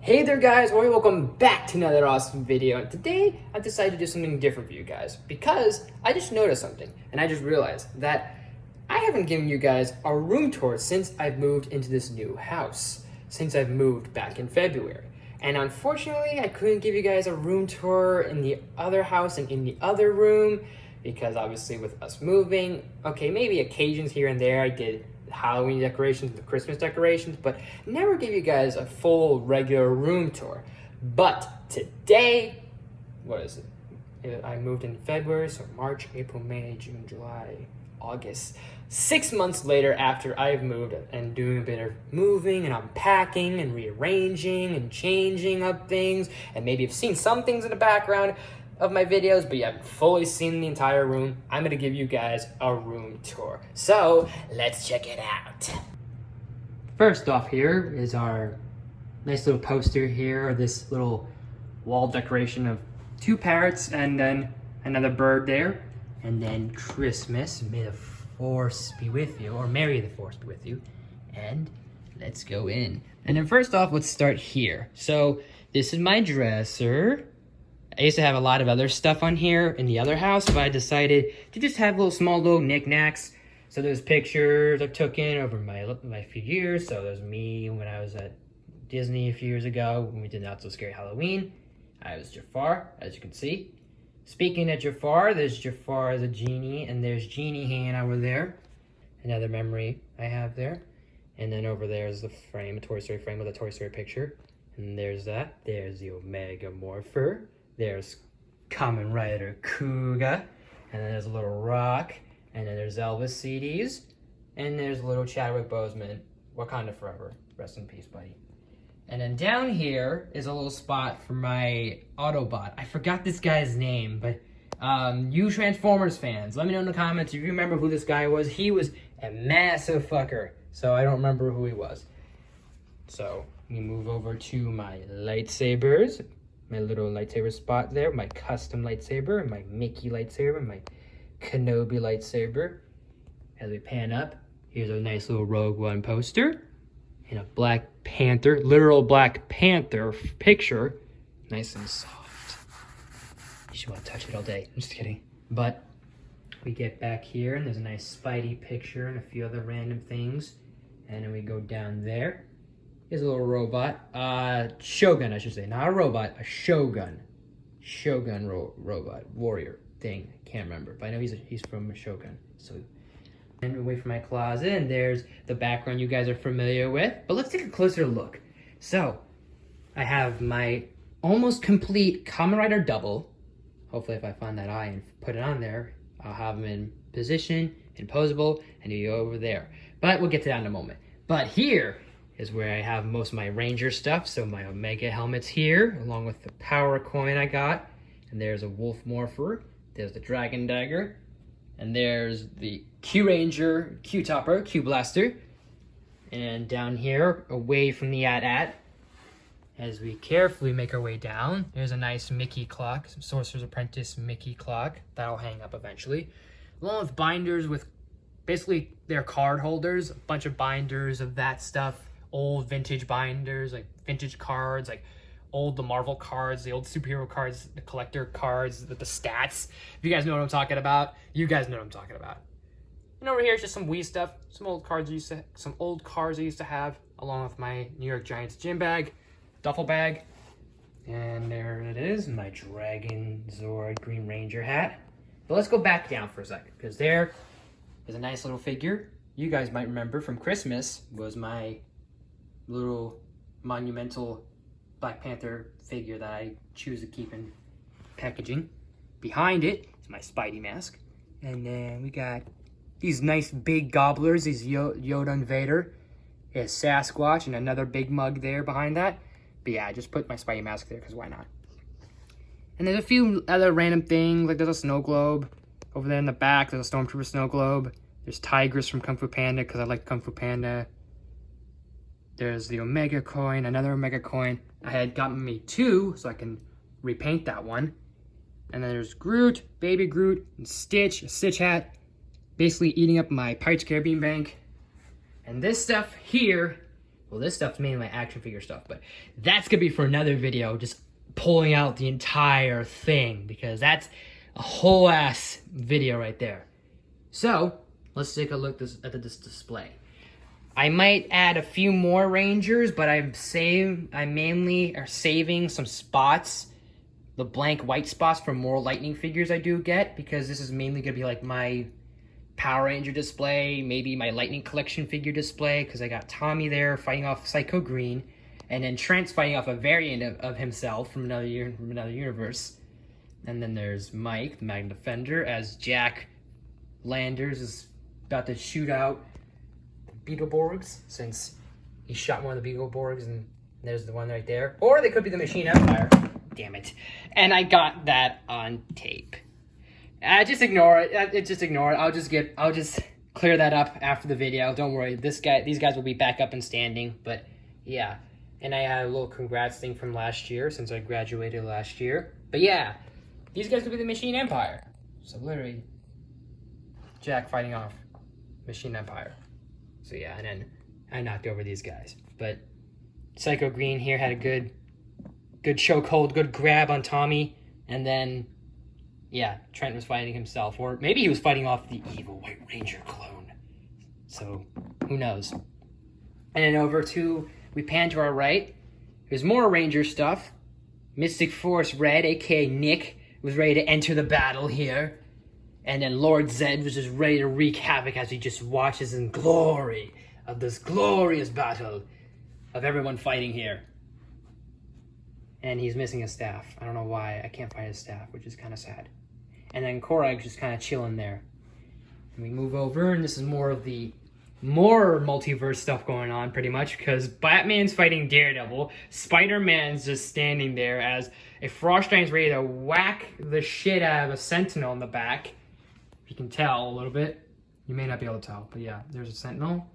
Hey there guys, welcome back to another awesome video. And today I've decided to do something different for you guys because I just noticed something and I just realized that I haven't given you guys a room tour since I've moved into this new house, since I've moved back in February. And unfortunately, I couldn't give you guys a room tour in the other house and in the other room because obviously with us moving, okay, maybe occasions here and there I did Halloween decorations, the Christmas decorations, but never give you guys a full regular room tour. But today, what is it? I moved in February, so March, April, May, June, July, August. 6 months later after I've moved and doing a bit of moving and unpacking and rearranging and changing up things, and maybe you've seen some things in the background of my videos, but you haven't fully seen the entire room. I'm gonna give you guys a room tour. So let's check it out. First off here is our nice little poster here, this little wall decoration of 2 parrots and then another bird there. And then Christmas, may the force be with you, or Merry the force be with you. And let's go in. And then first off, let's start here. So this is my dresser. I used to have a lot of other stuff on here in the other house, but I decided to just have small little knickknacks. So there's pictures I took in over my few years. So there's me when I was at Disney a few years ago when we did Not So Scary Halloween. I was Jafar, as you can see. Speaking of Jafar, there's Jafar as a genie, and there's Genie hand over there. Another memory I have there. And then over there is the frame, a Toy Story frame with a Toy Story picture. And there's that. There's the Omega Morpher. There's Kamen Rider Kuga, and then there's a little rock, and then there's Elvis CDs, and there's a little Chadwick Boseman, Wakanda Forever, rest in peace, buddy. And then down here is a little spot for my Autobot. I forgot this guy's name, but you Transformers fans, let me know in the comments if you remember who this guy was. He was a massive fucker, so I don't remember who he was. So we move over to my lightsabers. My little lightsaber spot there, my custom lightsaber, my Mickey lightsaber, my Kenobi lightsaber. As we pan up, here's a nice little Rogue One poster and a Black Panther, literal Black Panther picture. Nice and soft. You should want to touch it all day. I'm just kidding. But we get back here and there's a nice Spidey picture and a few other random things. And then we go down there. Here's a little robot, Shogun, I should say, not a robot, a Shogun. Shogun robot, warrior thing, I can't remember, but I know he's from Shogun. So, and away from my closet, and there's the background you guys are familiar with, but let's take a closer look. So, I have my almost complete Kamen Rider double. Hopefully if I find that eye and put it on there, I'll have him in position, in posable, and he'll go over there. But we'll get to that in a moment. But here is where I have most of my Ranger stuff. So my Omega helmet's here, along with the power coin I got. And there's a Wolf Morpher. There's the Dragon Dagger. And there's the Q Ranger, Q Topper, Q Blaster. And down here, away from the AT-AT, as we carefully make our way down, there's a nice Mickey clock, some Sorcerer's Apprentice Mickey clock. That'll hang up eventually. Along with binders with basically their card holders, a bunch of binders of that stuff. Old vintage binders, like vintage cards, like the Marvel cards, the old superhero cards, the collector cards, the stats. If you guys know what I'm talking about, you guys know what I'm talking about. And over here is just some Wii stuff, some old cards I used to have, along with my New York Giants gym bag, duffel bag, and there it is, my Dragon Zord Green Ranger hat. But let's go back down for a second, because there is a nice little figure you guys might remember from Christmas. Was my little monumental Black Panther figure that I choose to keep in packaging. Behind it is my Spidey mask. And then we got these nice big gobblers, these Yoda and Vader. There's Sasquatch and another big mug there behind that. But yeah, I just put my Spidey mask there because why not? And there's a few other random things, like there's a snow globe. Over there in the back, there's a Stormtrooper snow globe. There's Tigress from Kung Fu Panda because I like Kung Fu Panda. There's the Omega coin, another Omega coin. I had gotten me 2, so I can repaint that one. And then there's Groot, Baby Groot, and Stitch, a Stitch hat, basically eating up my Pirates of the Caribbean bank. And this stuff here Well, this stuff's mainly my action figure stuff, but that's gonna be for another video, just pulling out the entire thing, because that's a whole ass video right there. So, let's take a look at this display. I might add a few more Rangers, but I mainly are saving some spots, the blank white spots, for more Lightning figures I do get, because this is mainly gonna be like my Power Ranger display, maybe my Lightning Collection figure display, because I got Tommy there fighting off Psycho Green, and then Trent's fighting off a variant of himself from another universe. And then there's Mike, the Magna Defender, as Jack Landers is about to shoot out the Beetleborgs, since he shot one of the Beetleborgs, and there's the one right there. Or they could be the Machine Empire. Damn it. And I got that on tape. Just ignore it. Just ignore it. I'll just clear that up after the video. Don't worry. These guys will be back up and standing. But yeah. And I had a little congrats thing from last year, since I graduated last year. But yeah, these guys will be the Machine Empire. So literally, Jack fighting off Machine Empire. So yeah, and then I knocked over these guys. But Psycho Green here had a good chokehold, good grab on Tommy, and then yeah, Trent was fighting himself, or maybe he was fighting off the evil White Ranger clone. So who knows? And then we pan to our right. There's more Ranger stuff. Mystic Force Red, aka Nick, was ready to enter the battle here. And then Lord Zed was just ready to wreak havoc as he just watches in glory of this glorious battle of everyone fighting here. And he's missing his staff. I don't know why. I can't find his staff, which is kind of sad. And then Korag's just kind of chilling there. And we move over, and this is more multiverse stuff going on, pretty much, because Batman's fighting Daredevil. Spider-Man's just standing there as a Frostgiant's ready to whack the shit out of a Sentinel in the back. If you can tell a little bit. You may not be able to tell, but yeah, there's a Sentinel.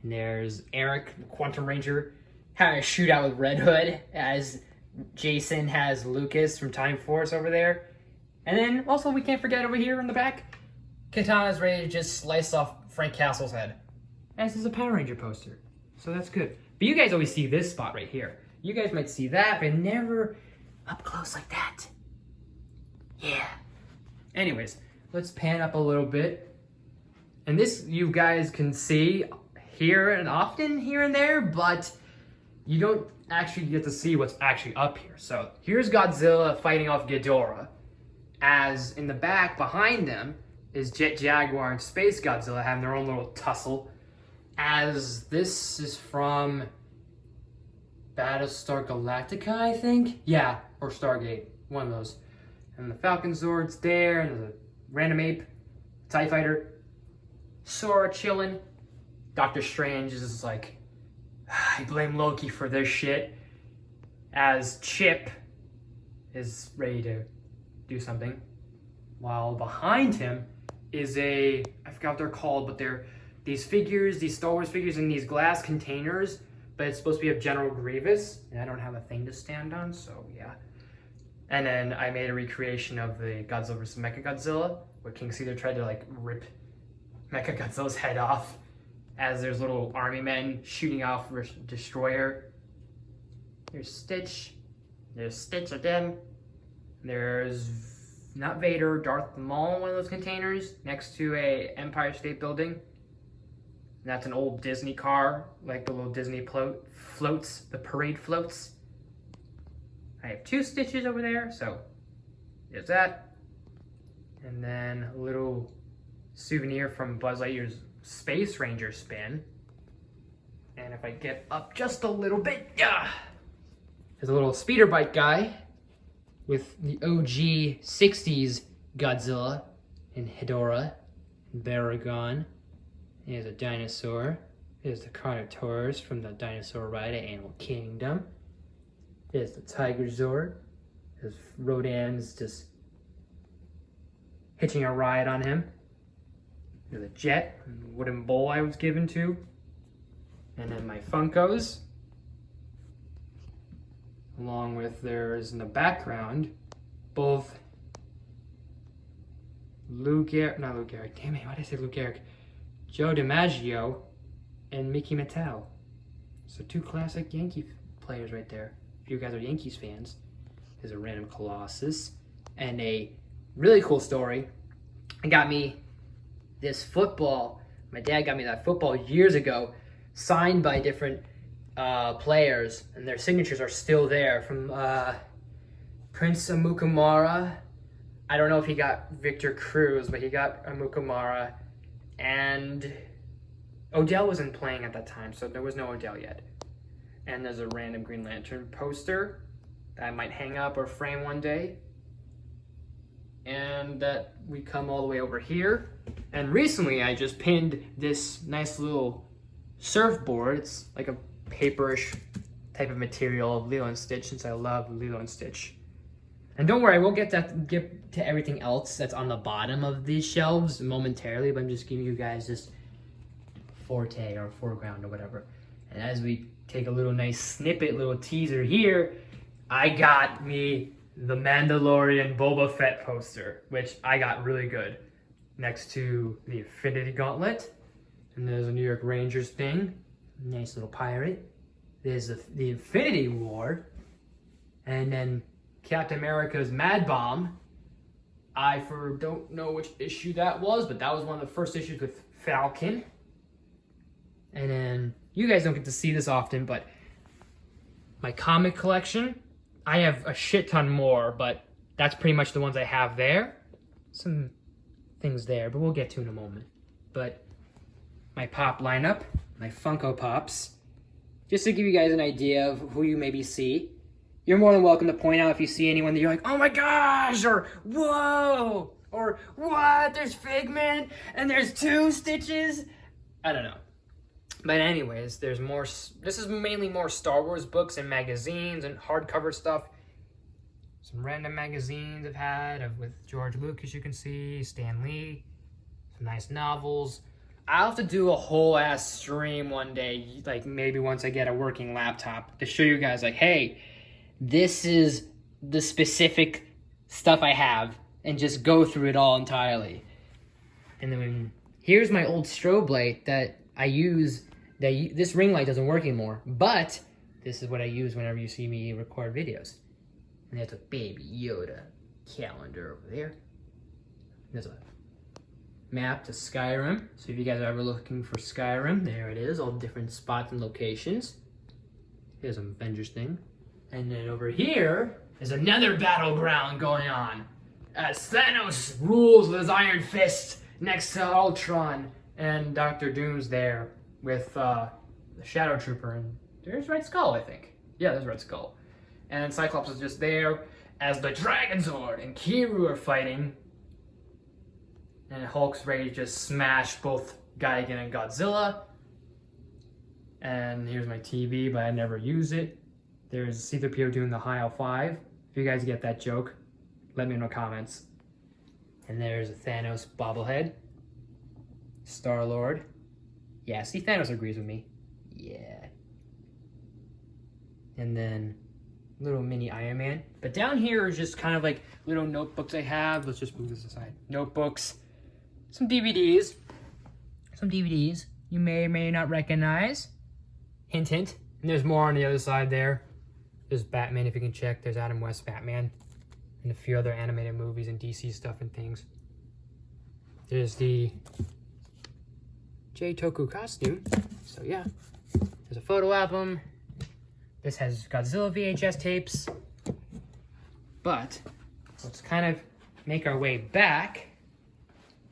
And there's Eric, the Quantum Ranger, having a shootout with Red Hood, as Jason has Lucas from Time Force over there. And then also, we can't forget over here in the back, Katana's ready to just slice off Frank Castle's head. As is a Power Ranger poster. So that's good. But you guys always see this spot right here. You guys might see that, but never up close like that. Yeah. Anyways, let's pan up a little bit. And this you guys can see here and often here and there, but you don't actually get to see what's actually up here. So here's Godzilla fighting off Ghidorah, as in the back behind them is Jet Jaguar and Space Godzilla having their own little tussle, as this is from Battlestar Galactica, I think? Yeah, or Stargate, one of those. And the Falcon Zord's there, and there's a random ape, TIE Fighter, Sora chilling. Doctor Strange is just like, I blame Loki for this shit, as Chip is ready to do something, while behind him is I forgot what they're called, but they're these figures, these Star Wars figures in these glass containers, but it's supposed to be of General Grievous, and I don't have a thing to stand on, so yeah. And then I made a recreation of the Godzilla vs. Mechagodzilla, where King Caesar tried to like rip Mechagodzilla's head off, as there's little army men shooting off Destroyer. There's Stitch. There's Stitch again. There's not Vader, Darth Maul in one of those containers next to a Empire State Building. And that's an old Disney car, like the little Disney floats, the parade floats. I have 2 Stitches over there, so there's that. And then a little souvenir from Buzz Lightyear's Space Ranger spin. And if I get up just a little bit, yeah, there's a little speeder bike guy with the OG 60s Godzilla and Hedorah and Baragon. Here's a dinosaur. There's the Carnotaurus from the dinosaur ride at Animal Kingdom. There's the Tiger Zord. There's Rodan's just hitching a ride on him. There's a jet, and wooden bowl I was given to. And then my Funkos. Along with, there's in the background, both not Lou Gehrig, damn it, why did I say Lou Gehrig? Joe DiMaggio and Mickey Mattel. So 2 classic Yankee players right there. If you guys are Yankees fans, there's a random Colossus. And a really cool story. I got me this football. My dad got me that football years ago, signed by different players, and their signatures are still there. From Prince Amukamara. I don't know if he got Victor Cruz, but he got Amukamara. And Odell wasn't playing at that time, so there was no Odell yet. And there's a random Green Lantern poster that I might hang up or frame one day. And that we come all the way over here. And recently I just pinned this nice little surfboard. It's like a paperish type of material of Lilo and Stitch, since I love Lilo and Stitch. And don't worry, I will get to everything else that's on the bottom of these shelves momentarily, but I'm just giving you guys this forte or foreground or whatever. And as we take a little nice snippet, little teaser here, I got me the Mandalorian Boba Fett poster, which I got really good, next to the Infinity Gauntlet. And there's a New York Rangers thing, nice little pirate. There's the Infinity War, and then Captain America's Mad Bomb. I don't know which issue that was, but that was one of the first issues with Falcon. And then you guys don't get to see this often, but my comic collection, I have a shit ton more, but that's pretty much the ones I have there. Some things there, but we'll get to in a moment. But my pop lineup, my Funko Pops, just to give you guys an idea of who you maybe see. You're more than welcome to point out if you see anyone that you're like, oh my gosh, or whoa, or what, there's Figment, and there's 2 Stitches. I don't know. But anyways, there's more. This is mainly more Star Wars books and magazines and hardcover stuff. Some random magazines I've had with George Lucas, you can see, Stan Lee, some nice novels. I'll have to do a whole ass stream one day, like maybe once I get a working laptop, to show you guys like, hey, this is the specific stuff I have, and just go through it all entirely. And then here's my old strobe light that I use. This ring light doesn't work anymore, but this is what I use whenever you see me record videos. And there's a Baby Yoda calendar over there. There's a map to Skyrim. So if you guys are ever looking for Skyrim, there it is, all different spots and locations. Here's an Avengers thing. And then over here is another battleground going on, as Thanos rules with his iron fist next to Ultron, and Dr. Doom's there with the Shadow Trooper, and there's Red Skull, I think. Yeah, there's Red Skull. And Cyclops is just there as the Dragon Zord and Kiru are fighting. And Hulk's ready to just smash both Gigan and Godzilla. And here's my TV, but I never use it. There's C-3PO doing the Heil 5. If you guys get that joke, let me know in the comments. And there's a Thanos bobblehead. Star-Lord. Yeah, see, Thanos agrees with me. Yeah. And then little mini Iron Man. But down here is just kind of like little notebooks I have. Let's just move this aside. Notebooks. Some DVDs. Some DVDs you may or may not recognize. Hint, hint. And there's more on the other side there. There's Batman, if you can check. There's Adam West Batman. And a few other animated movies and DC stuff and things. There's the J-Toku costume. So yeah. There's a photo album. This has Godzilla VHS tapes. But let's kind of make our way back.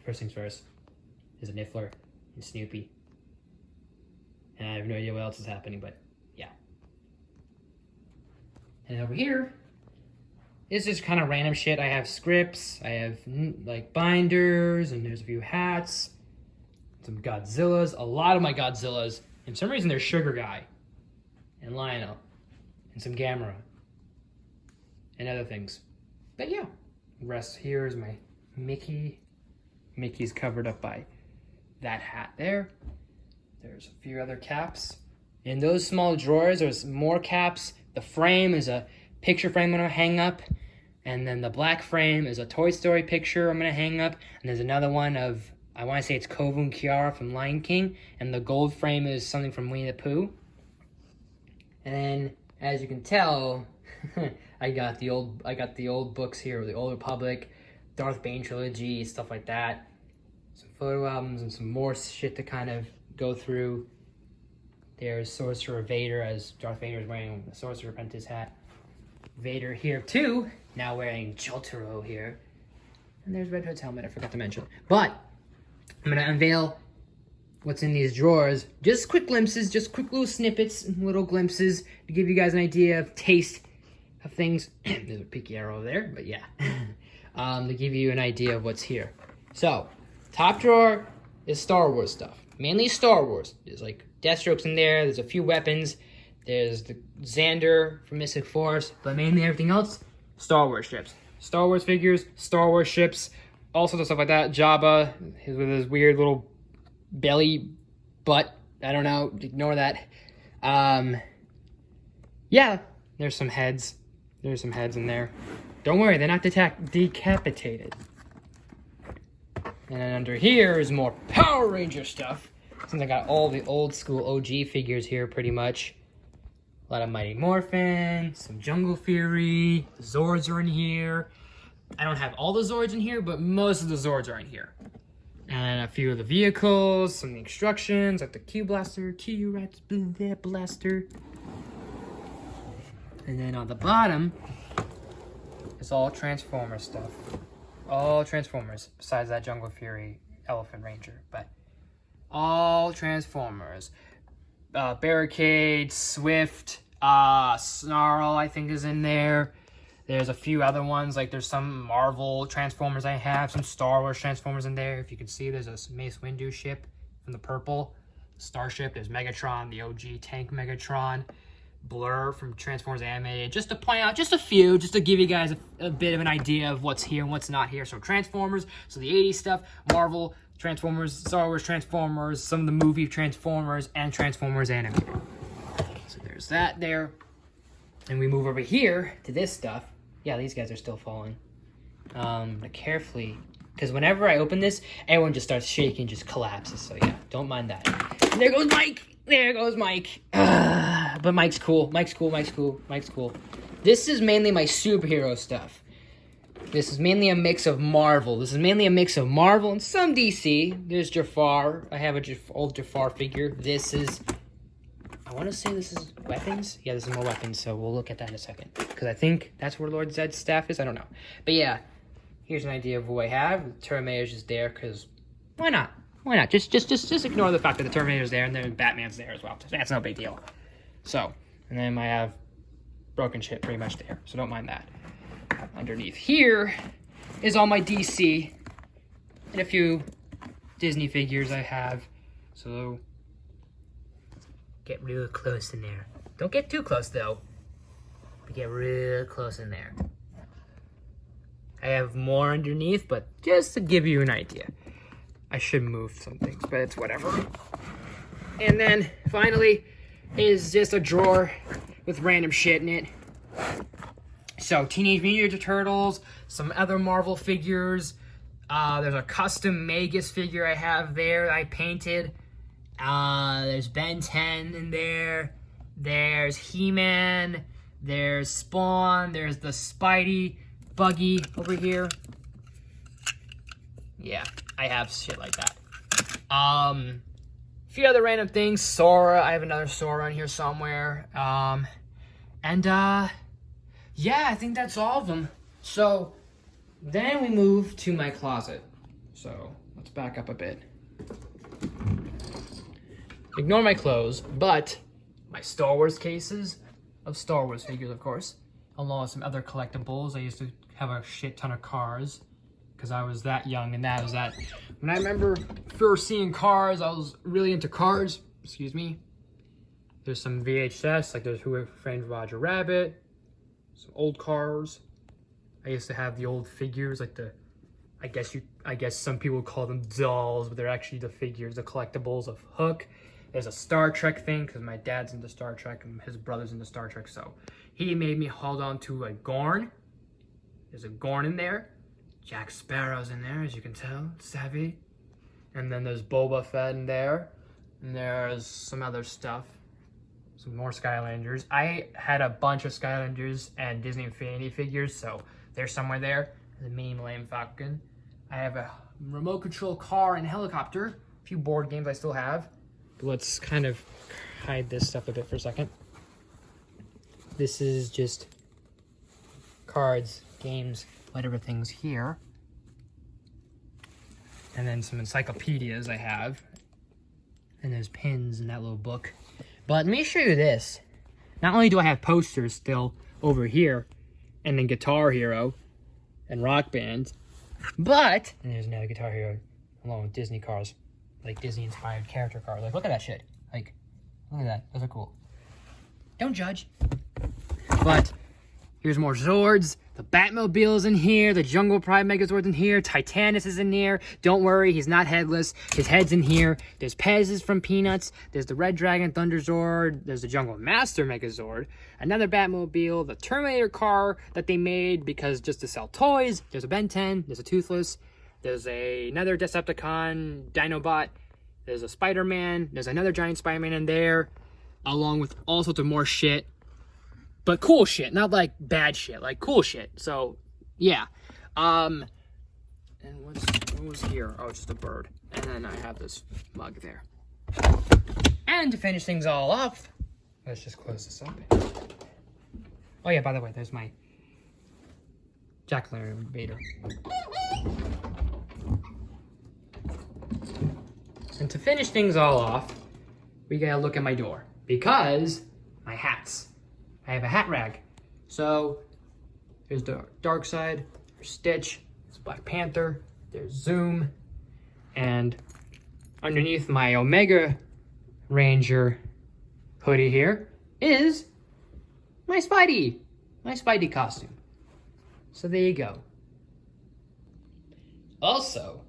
First things first. There's a Niffler and Snoopy. And I have no idea what else is happening, but yeah. And over here is just kind of random shit. I have scripts, I have like binders, and there's a few hats, some Godzillas. A lot of my Godzillas, and for some reason there's Sugar Guy and Lionel and some Gamera and other things. But yeah, the rest here is my Mickey. Mickey's covered up by that hat there. There's a few other caps. In those small drawers, there's more caps. The frame is a picture frame I'm gonna hang up. And then the black frame is a Toy Story picture I'm gonna hang up. And there's another one of, I wanna say it's Kovu and Kiara from Lion King. And the gold frame is something from Winnie the Pooh. And then, as you can tell, I got the old books here, the Old Republic, Darth Bane trilogy, stuff like that. Some photo albums and some more shit to kind of go through. There's Sorcerer Vader, as Darth Vader is wearing the Sorcerer Apprentice hat. Vader here too, now wearing Jotaro here. And there's Red Hood's helmet, I forgot to mention. But I'm gonna unveil what's in these drawers. Just quick glimpses, just quick little snippets, little glimpses to give you guys an idea of taste of things. There's a peeky arrow there, but yeah. To give you an idea of what's here. So, top drawer is Star Wars stuff. Mainly Star Wars. There's like Deathstrokes in there, there's a few weapons, there's the Xander from Mystic Force, but mainly everything else, Star Wars ships. Star Wars figures, Star Wars ships, all sorts of stuff like that. Jabba, with his weird little belly butt, I don't know, ignore that. Yeah, there's some heads. There's some heads in there. Don't worry, they're not decapitated. And then under here is more Power Ranger stuff. Since I got all the old school OG figures here pretty much. A lot of Mighty Morphin, some Jungle Fury, the Zords are in here. I don't have all the Zords in here, but most of the Zords are in here. And a few of the vehicles, some of the instructions, like the Q Blaster, Q-Rats Blaster. And then on the bottom, it's all Transformer stuff. All Transformers, besides that Jungle Fury Elephant Ranger, but all Transformers. Barricade, Swift, Snarl, I think, is in there. There's a few other ones, like there's some Marvel Transformers I have, some Star Wars Transformers in there. If you can see, there's a Mace Windu ship from the purple Starship. There's Megatron, the OG tank Megatron. Blur from Transformers Animated. Just to point out just a few, just to give you guys a bit of an idea of what's here and what's not here. So Transformers, so the 80s stuff, Marvel Transformers, Star Wars Transformers, some of the movie Transformers, and Transformers Animated. So there's that there. And we move over here to this stuff. Yeah, these guys are still falling. But carefully, because whenever I open this, everyone just starts shaking, just collapses. So yeah, don't mind that. And there goes Mike! There goes Mike. But Mike's cool. Mike's cool. Mike's cool. Mike's cool. This is mainly my superhero stuff. This is mainly a mix of Marvel. This is mainly a mix of Marvel and some DC. There's Jafar. I have a old Jafar figure. This is... I want to say this is weapons. Yeah, this is more weapons, so we'll look at that in a second. Because I think that's where Lord Zed's staff is. I don't know. But yeah, here's an idea of who I have. The Terminator's just there because why not? Why not? Just ignore the fact that the Terminator's there and then Batman's there as well. That's no big deal. So, and then I have broken shit pretty much there. So don't mind that. Underneath here is all my DC and a few Disney figures I have. So get real close in there. Don't get too close though. But get real close in there. I have more underneath, but just to give you an idea. I should move some things, but it's whatever. And then, finally, is just a drawer with random shit in it. So, Teenage Mutant Ninja Turtles, some other Marvel figures. There's a custom Magus figure I have there I painted. There's Ben 10 in there. There's He-Man. There's Spawn. There's the Spidey Buggy over here. Yeah, I have shit like that. A few other random things. Sora, I have another Sora in here somewhere. Yeah, I think that's all of them. So, then we move to my closet. So, let's back up a bit. Ignore my clothes, but my Star Wars cases of Star Wars figures, of course, along with some other collectibles. I used to have a shit ton of cars because I was that young, and that was that. When I remember first seeing cars, I was really into cars. Excuse me. There's some VHS, like there's Who Framed Roger Rabbit, some old cars. I used to have the old figures, like the, I guess some people call them dolls, but they're actually the figures, the collectibles of Hook. There's a Star Trek thing, because my dad's into Star Trek, and his brother's into Star Trek, so he made me hold on to a Gorn. There's a Gorn in there. Jack Sparrow's in there, as you can tell, savvy. And then there's Boba Fett in there. And there's some other stuff. Some more Skylanders. I had a bunch of Skylanders and Disney Infinity figures, so they're somewhere there. The mini Millennium Falcon. I have a remote control car and helicopter. A few board games I still have. But let's kind of hide this stuff a bit for a second. This is just cards, games, whatever things here. And then some encyclopedias I have. And there's pins in that little book. But let me show you this. Not only do I have posters still over here, and then Guitar Hero and Rock Band, but, and there's another Guitar Hero along with Disney cars, like Disney inspired character cars. Like, look at that shit. Like, look at that. Those are cool. Don't judge. But here's more Zords. The Batmobile's in here. The Jungle Pride Megazord's in here. Titanus is in here. Don't worry, he's not headless. His head's in here. There's Pez's from Peanuts. There's the Red Dragon Thunder Zord. There's the Jungle Master Megazord. Another Batmobile. The Terminator car that they made because just to sell toys. There's a Ben 10. There's a Toothless. There's another Decepticon Dinobot. There's a Spider-Man. There's another giant Spider-Man in there. Along with all sorts of more shit. But cool shit, not like bad shit, like cool shit. So, yeah. And what was here? Oh, just a bird. And then I have this mug there. And to finish things all off, let's just close this up. Oh yeah, by the way, there's my Jack-o'-lantern Vader. And to finish things all off, we gotta look at my door. Because my hats. I have a hat rag. So there's the Darkseid, there's Stitch, there's Black Panther, there's Zoom, and underneath my Omega Ranger hoodie here is my Spidey costume. So there you go. Also,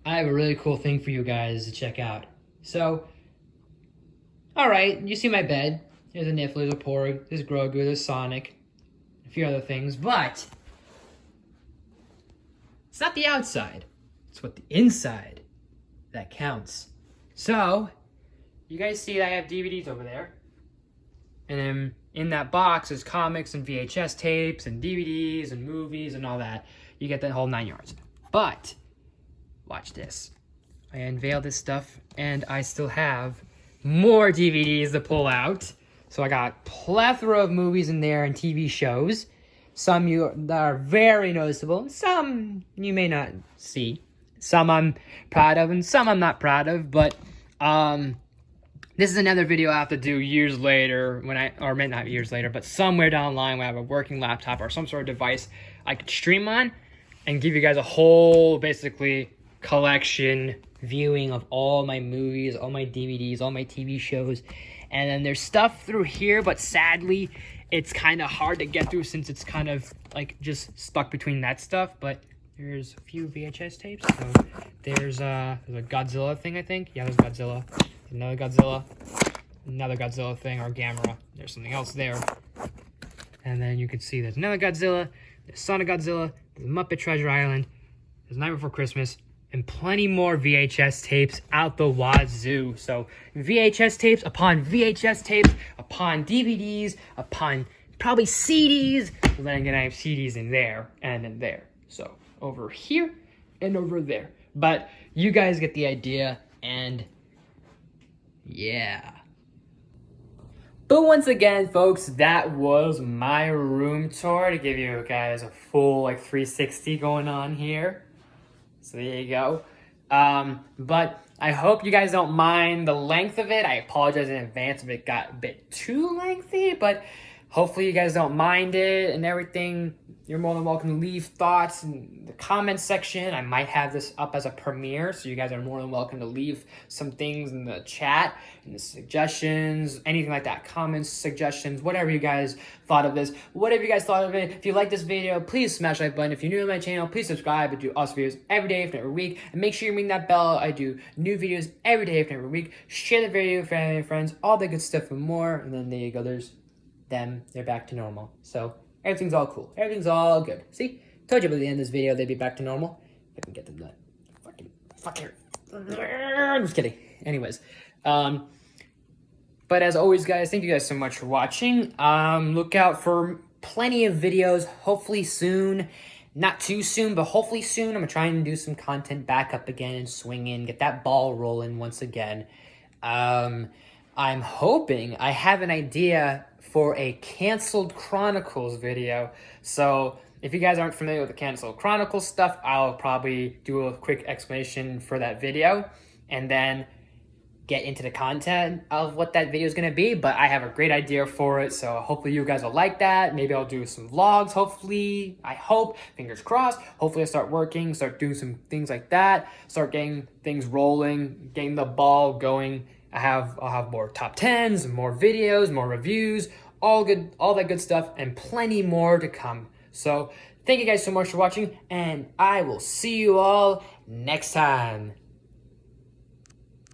I have a really cool thing for you guys to check out. So, all right, you see my bed. There's a Niffler, there's a Porg, there's Grogu, there's Sonic, a few other things, but it's not the outside, it's what the inside that counts. So, you guys see that I have DVDs over there, and then in that box is comics and VHS tapes and DVDs and movies and all that. You get that whole 9 yards. But, watch this. I unveiled this stuff, and I still have more DVDs to pull out. So I got a plethora of movies in there and TV shows. Some that are very noticeable. Some you may not see. Some I'm proud of and some I'm not proud of. But this is another video I have to do years later. Maybe not years later, but somewhere down the line when I have a working laptop or some sort of device I could stream on and give you guys a whole, basically, collection viewing of all my movies, all my DVDs, all my TV shows. And then there's stuff through here, but sadly, it's kind of hard to get through since it's kind of like just stuck between that stuff. But there's a few VHS tapes. So there's a Godzilla thing, I think. Yeah, there's Godzilla. Another Godzilla thing, or Gamera. There's something else there. And then you can see there's another Godzilla. There's Sonic Godzilla. There's Muppet Treasure Island. There's Night Before Christmas. And plenty more VHS tapes out the wazoo. So VHS tapes upon VHS tapes upon DVDs upon probably CDs. Well, then again, I have CDs in there and in there. So over here and over there. But you guys get the idea, and yeah. But once again, folks, that was my room tour to give you guys a full 360 going on here. So there you go. But I hope you guys don't mind the length of it. I apologize in advance if it got a bit too lengthy, but hopefully you guys don't mind it and everything. You're more than welcome to leave thoughts in the comments section. I might have this up as a premiere, so you guys are more than welcome to leave some things in the chat, in the suggestions, anything like that. Comments, suggestions, whatever you guys thought of this. Whatever you guys thought of it. If you like this video, please smash that like button. If you're new to my channel, please subscribe. I do awesome videos every day, if not every week. And make sure you ring that bell. I do new videos every day, if not every week. Share the video with family and friends, all the good stuff and more. And then there you go. There's them. They're back to normal. So everything's all cool. Everything's all good. See? Told you by the end of this video they'd be back to normal. I can get them to fucking... I'm just kidding. Anyways. But as always, guys, thank you guys so much for watching. Look out for plenty of videos, hopefully soon. Not too soon, but hopefully soon. I'm gonna try and do some content back up again and swing in, get that ball rolling once again. I'm hoping I have an idea for a Canceled Chronicles video. So if you guys aren't familiar with the Canceled Chronicles stuff, I'll probably do a quick explanation for that video and then get into the content of what that video is going to be. But I have a great idea for it, so hopefully you guys will like that. Maybe I'll do some vlogs, hopefully. I hope, fingers crossed. Hopefully I'll start working, start doing some things like that, start getting things rolling, getting the ball going. I'll have more top 10s, more videos, more reviews, all that good stuff, and plenty more to come. So thank you guys so much for watching, and I will see you all next time.